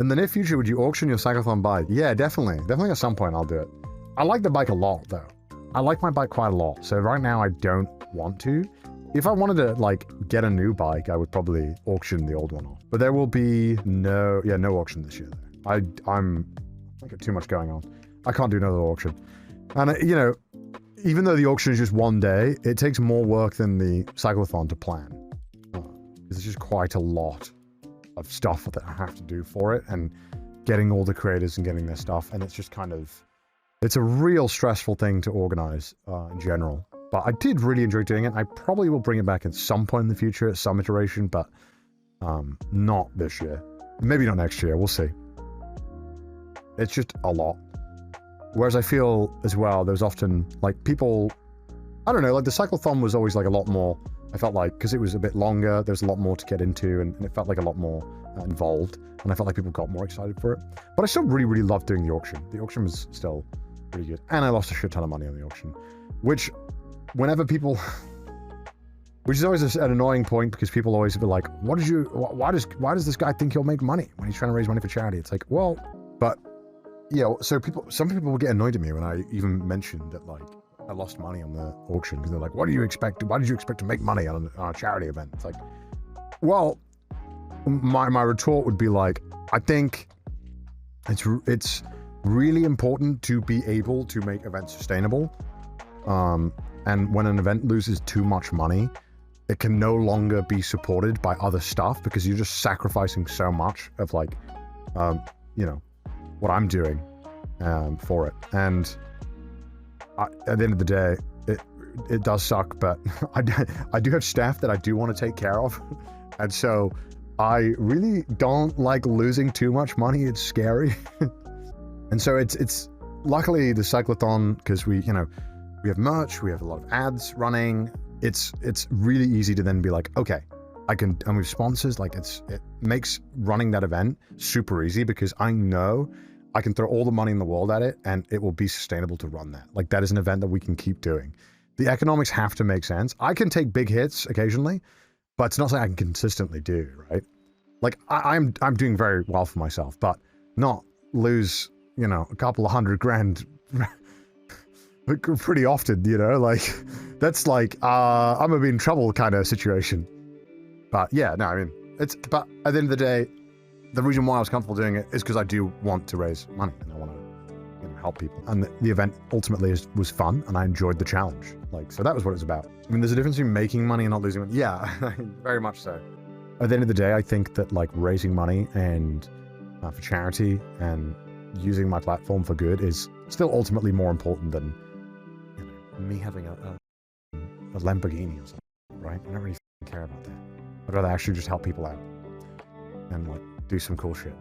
In the near future, would you auction your cyclothon bike? Yeah, definitely. Definitely at some point I'll do it. I like the bike a lot, though. I like my bike quite a lot. So right now I don't want to. If I wanted to, like, get a new bike, I would probably auction the old one off. But there will be no auction this year, though. I got too much going on. I can't do another auction. And, you know, even though the auction is just one day, it takes more work than the cyclothon to plan. It's just quite a lot of stuff that I have to do for it, and getting all the creators and getting their stuff, and it's just kind of, it's a real stressful thing to organize in general. But I did really enjoy doing it. I probably will bring it back at some point in the future, at some iteration, but not this year. Maybe not next year, we'll see. It's just a lot. Whereas I feel as well, there's often, like, people, I don't know, like the cyclothon was always like a lot more, I felt like, because it was a bit longer, there's a lot more to get into, and it felt like a lot more involved, and I felt like people got more excited for it. But I still really, really loved doing the auction. The auction was still pretty good, and I lost a shit ton of money on the auction, which, whenever people, which is always an annoying point, because people always be like, why does this guy think he'll make money when he's trying to raise money for charity? It's like, well, but, you know, so some people will get annoyed at me when I even mentioned that, like, I lost money on the auction, because they're like, what do you expect? Why did you expect to make money on a charity event? It's like, well, my retort would be like, I think it's really important to be able to make events sustainable. And when an event loses too much money, it can no longer be supported by other stuff, because you're just sacrificing so much of, like, you know, what I'm doing for it. And at the end of the day, it does suck, but I do have staff that I do want to take care of. And so I really don't like losing too much money. It's scary. And so it's luckily the cyclothon, because we have merch, we have a lot of ads running. It's really easy to then be like, okay, and with sponsors, like, it makes running that event super easy, because I know I can throw all the money in the world at it and it will be sustainable to run that. Like, that is an event that we can keep doing. The economics have to make sense. I can take big hits occasionally, but it's not something I can consistently do, right? Like, I'm doing very well for myself, but not lose, you know, a couple of $100,000 pretty often, you know? Like, that's like, I'm gonna be in trouble kind of situation. But yeah, no, I mean, but at the end of the day, the reason why I was comfortable doing it is because I do want to raise money, and I want to, you know, help people. And the event ultimately was fun, and I enjoyed the challenge. Like, so that was what it was about. I mean, there's a difference between making money and not losing money. Yeah, very much so. At the end of the day, I think that, like, raising money and for charity and using my platform for good is still ultimately more important than, you know, me having a Lamborghini or something, right? I don't really care about that. I'd rather actually just help people out and, like, do some cool shit.